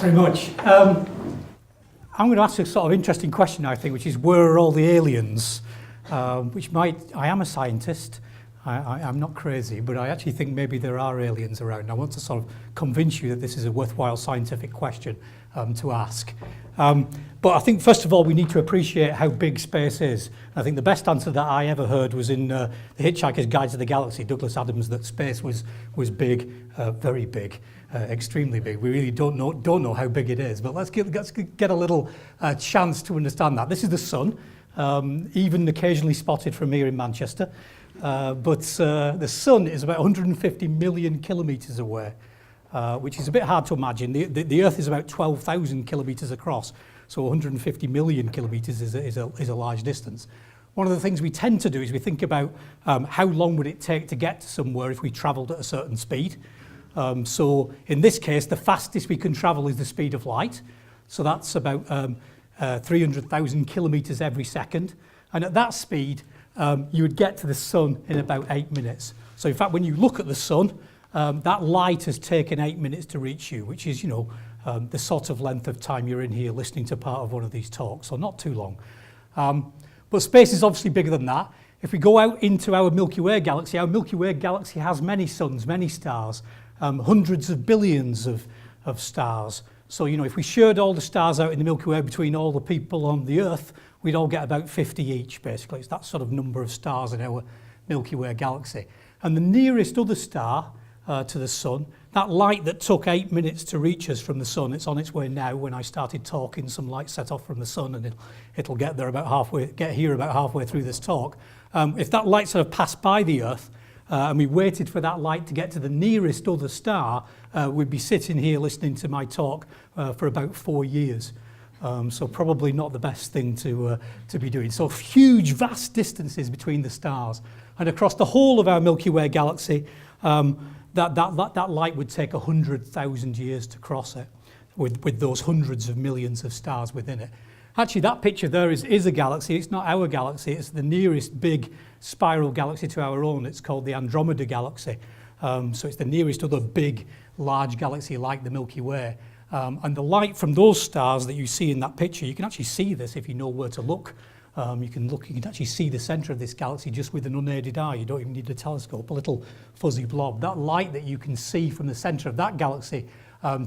Thanks very much. I'm going to ask a sort of interesting question, I think, which is where are all the aliens? I am a scientist, I'm not crazy, but I actually think maybe there are aliens around. I want to sort of convince you that this is a worthwhile scientific question to ask. But I think, first of all, we need to appreciate how big space is. I think the best answer that I ever heard was in The Hitchhiker's Guide to the Galaxy, Douglas Adams, that space was big, very big, extremely big. We really don't know how big it is, but let's get a little chance to understand that. This is the sun, even occasionally spotted from here in Manchester. But the sun is about 150 million kilometres away, which is a bit hard to imagine. The Earth is about 12,000 kilometres across, so 150 million kilometres is a large distance. One of the things we tend to do is we think about how long would it take to get to somewhere if we travelled at a certain speed. So in this case, the fastest we can travel is the speed of light. So that's about 300,000 kilometres every second. And at that speed, you would get to the sun in about 8 minutes. So in fact, when you look at the sun, that light has taken 8 minutes to reach you, which is, the sort of length of time you're in here listening to part of one of these talks, so not too long. But space is obviously bigger than that. If we go out into our Milky Way galaxy has many suns, many stars, hundreds of billions of stars. So, if we shared all the stars out in the Milky Way between all the people on the Earth, we'd all get about 50 each, basically. It's that sort of number of stars in our Milky Way galaxy. And the nearest other star to the sun, that light that took 8 minutes to reach us from the sun, it's on its way now. When I started talking, some light set off from the sun, and it'll get here about halfway through this talk. If that light sort of passed by the Earth, and we waited for that light to get to the nearest other star, we'd be sitting here listening to my talk for about 4 years. So probably not the best thing to be doing. So huge, vast distances between the stars. And across the whole of our Milky Way galaxy, that light would take 100,000 years to cross it, with those hundreds of millions of stars within it. Actually, that picture there is a galaxy. It's not our galaxy. It's the nearest big spiral galaxy to our own. It's called the Andromeda galaxy. So it's the nearest other big, large galaxy like the Milky Way. And the light from those stars that you see in that picture, you can actually see this if you know where to look. You can actually see the centre of this galaxy just with an unaided eye. You don't even need a telescope, a little fuzzy blob. That light that you can see from the centre of that galaxy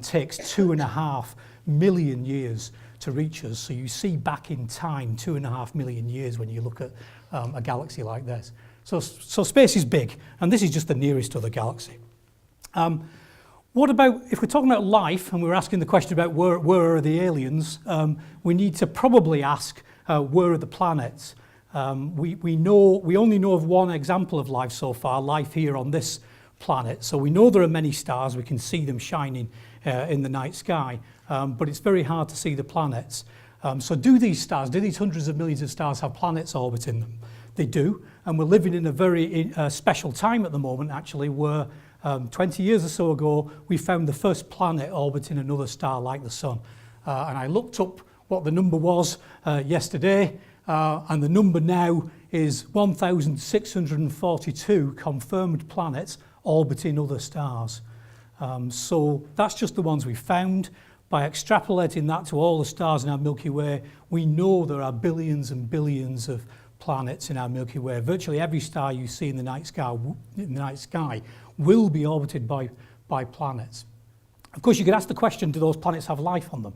takes 2.5 million years to reach us. So you see back in time 2.5 million years when you look at a galaxy like this. So space is big, and this is just the nearest other galaxy. What about, if we're talking about life, and we're asking the question about where are the aliens, we need to probably ask where are the planets. We only know of one example of life so far, life here on this planet. So we know there are many stars, we can see them shining in the night sky, but it's very hard to see the planets. So do these hundreds of millions of stars have planets orbiting them? They do, and we're living in a very special time at the moment, actually, where 20 years or so ago, we found the first planet orbiting another star like the sun. And I looked up what the number was yesterday, and the number now is 1,642 confirmed planets orbiting other stars. So that's just the ones we found. By extrapolating that to all the stars in our Milky Way, we know there are billions and billions of planets in our Milky Way. Virtually every star you see in the night sky will be orbited by planets. Of course, you could ask the question, do those planets have life on them?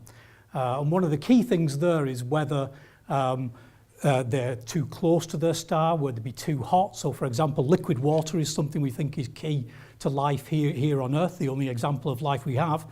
And one of the key things there is whether they're too close to their star, would they be too hot? So, for example, liquid water is something we think is key to life here on Earth, the only example of life we have.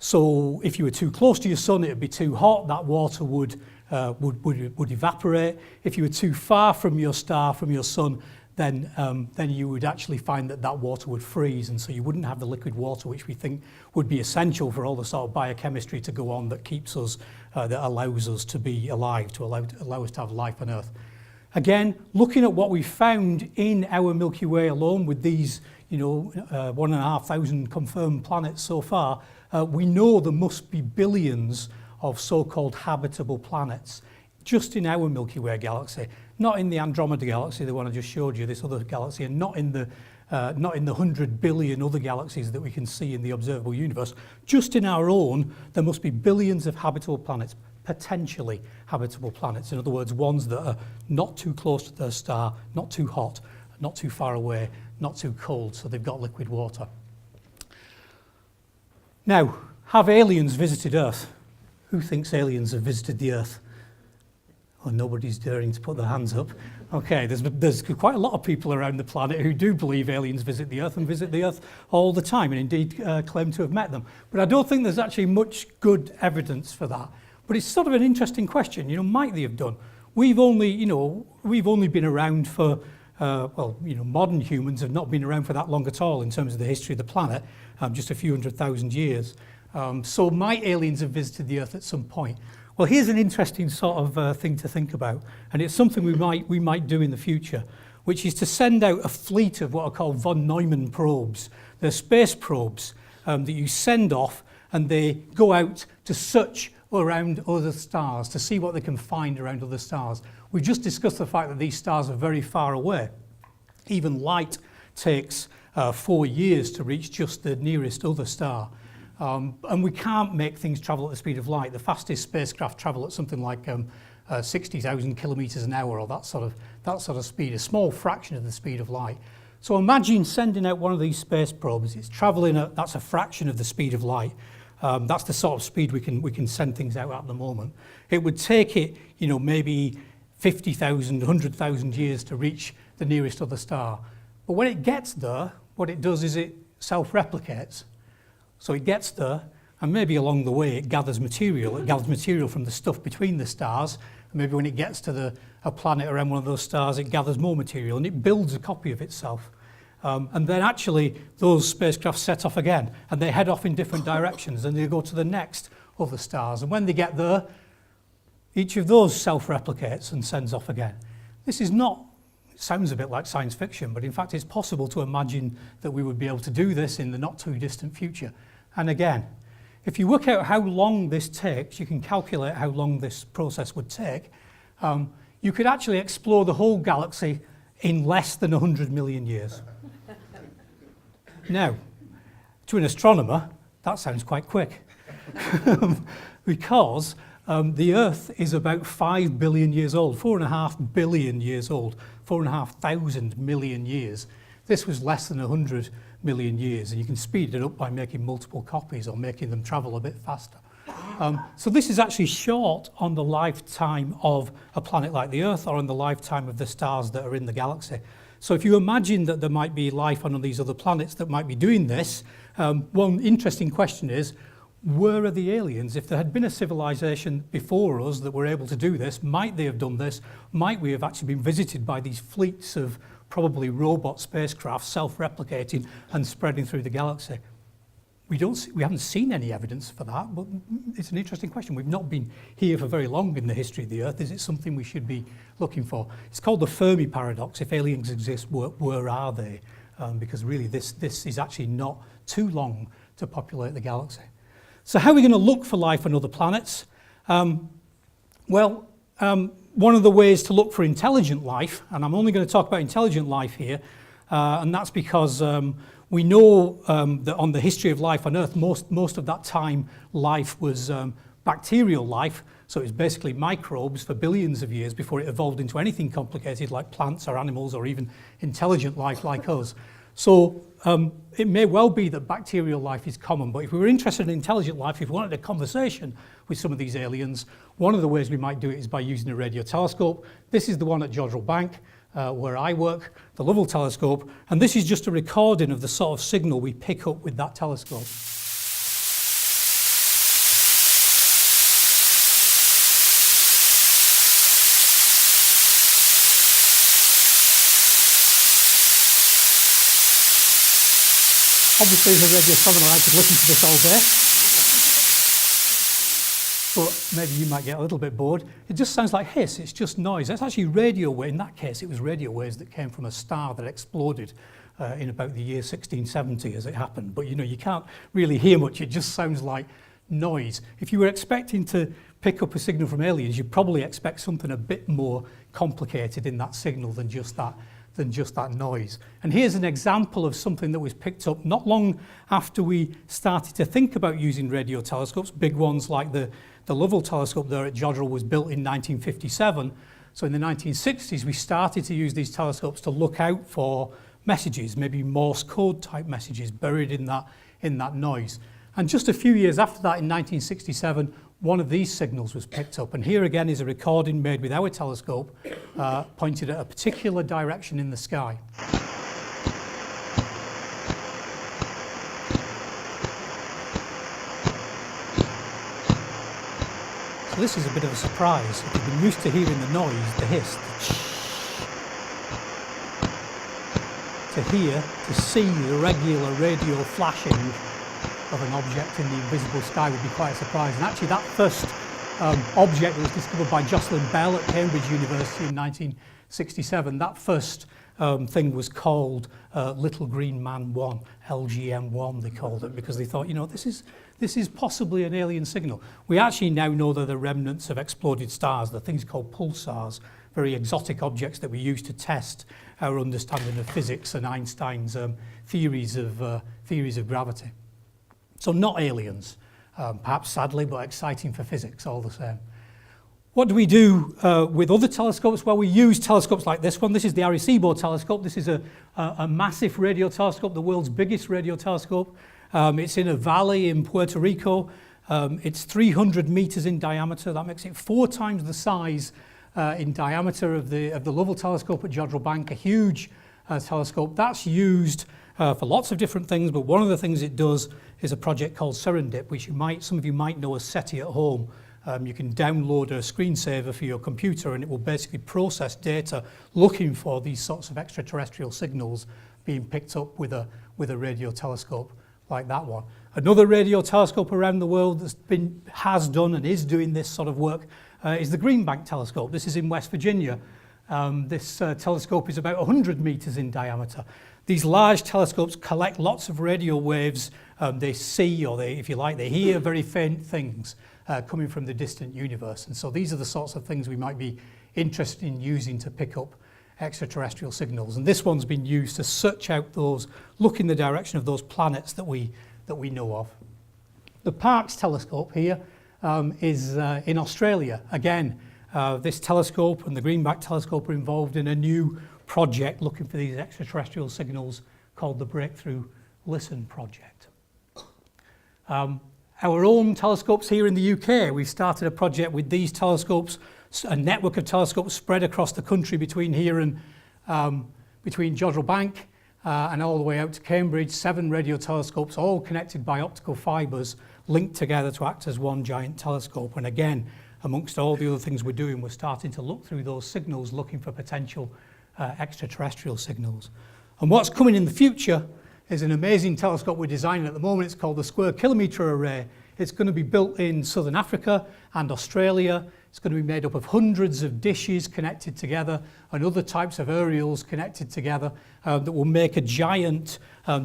So if you were too close to your sun, it would be too hot. That water would evaporate. If you were too far from your star, from your sun, then you would actually find that water would freeze, and so you wouldn't have the liquid water, which we think would be essential for all the sort of biochemistry to go on that keeps us, that allows us to be alive, to allow us to have life on Earth. Again, looking at what we found in our Milky Way alone with these, 1,500 confirmed planets so far, we know there must be billions of so-called habitable planets just in our Milky Way galaxy. not in the Andromeda galaxy, the one I just showed you, this other galaxy, and not in the 100 billion other galaxies that we can see in the observable universe. Just in our own, there must be billions of habitable planets, potentially habitable planets. In other words, ones that are not too close to their star, not too hot, not too far away, not too cold, so they've got liquid water. Now, have aliens visited Earth? Who thinks aliens have visited the Earth? Oh, nobody's daring to put their hands up. Okay, there's quite a lot of people around the planet who do believe aliens visit the Earth and visit the Earth all the time, and indeed claim to have met them. But I don't think there's actually much good evidence for that. But it's sort of an interesting question. You know, might they have done? We've only been around for modern humans have not been around for that long at all in terms of the history of the planet, just a few 100,000 years. So might aliens have visited the Earth at some point? Well, here's an interesting sort of thing to think about, and it's something we might do in the future, which is to send out a fleet of what are called von Neumann probes. They're space probes that you send off, and they go out to search around other stars to see what they can find around other stars. We've just discussed the fact that these stars are very far away. Even light takes 4 years to reach just the nearest other star. And we can't make things travel at the speed of light. The fastest spacecraft travel at something like 60,000 kilometers an hour, or that sort of speed, a small fraction of the speed of light. So imagine sending out one of these space probes. It's traveling that's a fraction of the speed of light. That's the sort of speed we can send things out at the moment. It would take it, maybe 50,000, 100,000 years to reach the nearest other star. But when it gets there, what it does is it self-replicates. So it gets there, and maybe along the way it gathers material. It gathers material from the stuff between the stars, and maybe when it gets to a planet around one of those stars, it gathers more material, and it builds a copy of itself. And then actually those spacecraft set off again, and they head off in different directions, and they go to the next other stars. And when they get there, each of those self-replicates and sends off again. This is not, it sounds a bit like science fiction, but in fact it's possible to imagine that we would be able to do this in the not too distant future. And again, if you work out how long this takes, you can calculate how long this process would take. You could actually explore the whole galaxy in less than 100 million years. Now, to an astronomer, that sounds quite quick. Because the Earth is about 5 billion years old, 4.5 billion years old, 4,500 million years. This was less than 100 million years, and you can speed it up by making multiple copies or making them travel a bit faster. So this is actually short on the lifetime of a planet like the Earth or on the lifetime of the stars that are in the galaxy. So if you imagine that there might be life on these other planets that might be doing this, one interesting question is, where are the aliens? If there had been a civilization before us that were able to do this, might they have done this? Might we have actually been visited by these fleets of probably robot spacecraft self-replicating and spreading through the galaxy? We haven't seen any evidence for that, but it's an interesting question. We've not been here for very long in the history of the Earth. Is it something we should be looking for? It's called the Fermi paradox. If aliens exist, where are they? Because really this is actually not too long to populate the galaxy. So how are we going to look for life on other planets? One of the ways to look for intelligent life, and I'm only going to talk about intelligent life here, and that's because we know that on the history of life on Earth, most of that time life was bacterial life, so it was basically microbes for billions of years before it evolved into anything complicated like plants or animals or even intelligent life like us. So it may well be that bacterial life is common, but if we were interested in intelligent life, if we wanted a conversation with some of these aliens, one of the ways we might do it is by using a radio telescope. This is the one at Jodrell Bank, where I work, the Hubble telescope, and this is just a recording of the sort of signal we pick up with that telescope. Obviously, as a radio astronomer, I could listen to this all day. But maybe you might get a little bit bored. It just sounds like hiss, it's just noise. That's actually radio waves. In that case, it was radio waves that came from a star that exploded in about the year 1670 as it happened. But you can't really hear much, it just sounds like noise. If you were expecting to pick up a signal from aliens, you probably expect something a bit more complicated in that signal than just that noise. And here's an example of something that was picked up not long after we started to think about using radio telescopes. Big ones like the Hubble telescope there at Jodrell was built in 1957. So in the 1960s, we started to use these telescopes to look out for messages, maybe Morse code type messages buried in that noise. And just a few years after that, in 1967, one of these signals was picked up. And here again is a recording made with our telescope pointed at a particular direction in the sky. So this is a bit of a surprise. If you've been used to hearing the noise, the hiss, to see the regular radio flashing of an object in the invisible sky would be quite a surprise. And actually that first object that was discovered by Jocelyn Bell at Cambridge University in 1967, that first thing was called Little Green Man 1, LGM1 they called it, because they thought, you know, this is possibly an alien signal. We actually now know that the remnants of exploded stars, the things called pulsars, very exotic objects that we use to test our understanding of physics and Einstein's theories of gravity. So not aliens, perhaps sadly, but exciting for physics all the same. What do we do with other telescopes? Well, we use telescopes like this one. This is the Arecibo telescope. This is a massive radio telescope, the world's biggest radio telescope. It's in a valley in Puerto Rico. It's 300 meters in diameter. That makes it 4 times the size in diameter of the Hubble telescope at Jodrell Bank, a huge telescope. That's used for lots of different things, but one of the things it does is a project called Serendip, which some of you might know as SETI at home. You can download a screensaver for your computer and it will basically process data looking for these sorts of extraterrestrial signals being picked up with a radio telescope like that one. Another radio telescope around the world has done and is doing this sort of work is the Green Bank telescope. This is in West Virginia. This telescope is about 100 meters in diameter. These large telescopes collect lots of radio waves. They see, or they hear very faint things coming from the distant universe. And so these are the sorts of things we might be interested in using to pick up extraterrestrial signals. And this one's been used to search out look in the direction of those planets that we know of. The Parkes telescope here is in Australia. Again, this telescope and the Green Bank telescope are involved in a new project looking for these extraterrestrial signals called the Breakthrough Listen project. Our own telescopes here in the UK, we've started a project with these telescopes, a network of telescopes spread across the country between here and between Jodrell Bank and all the way out to Cambridge, 7 radio telescopes, all connected by optical fibres, linked together to act as one giant telescope. And again, amongst all the other things we're doing, we're starting to look through those signals, looking for potential extraterrestrial signals. And what's coming in the future is an amazing telescope we're designing at the moment. It's called the Square Kilometre Array. It's going to be built in southern Africa and Australia. It's going to be made up of hundreds of dishes connected together and other types of aerials connected together that will make a giant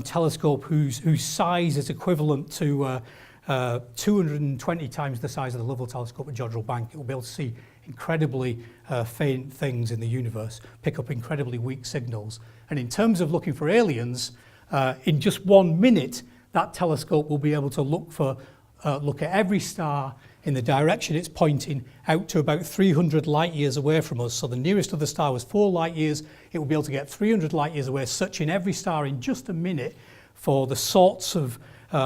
telescope whose size is equivalent to 220 times the size of the Hubble telescope at Jodrell Bank. It will be able to see incredibly faint things in the universe, pick up incredibly weak signals. And in terms of looking for aliens, in just 1 minute, that telescope will be able to look at every star in the direction it's pointing out to about 300 light years away from us. So the nearest other star was 4 light years. It will be able to get 300 light years away, searching every star in just a minute for the sorts of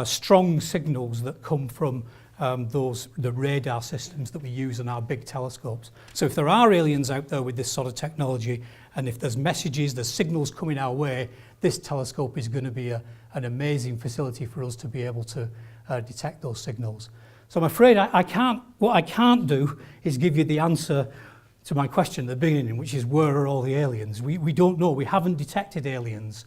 strong signals that come from the radar systems that we use on our big telescopes. So if there are aliens out there with this sort of technology, and if there's messages, there's signals coming our way, this telescope is going to be an amazing facility for us to be able to detect those signals. So I'm afraid what I can't do is give you the answer to my question at the beginning, which is where are all the aliens? We don't know. We haven't detected aliens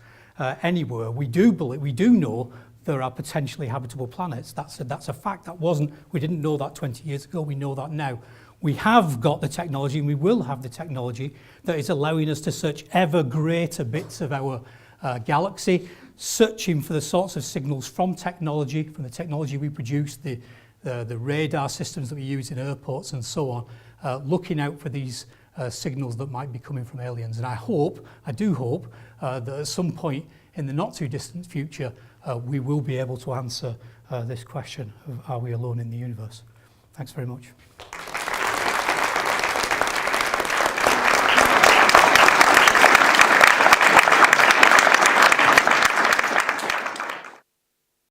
anywhere. We do know there are potentially habitable planets. That's a fact. We didn't know that 20 years ago. We know that now. We have got the technology, and we will have the technology that is allowing us to search ever greater bits of our galaxy, searching for the sorts of signals from the technology we produce, the the radar systems that we use in airports and so on, looking out for these signals that might be coming from aliens. And I do hope that at some point in the not too distant future, we will be able to answer this question of are we alone in the universe. Thanks very much.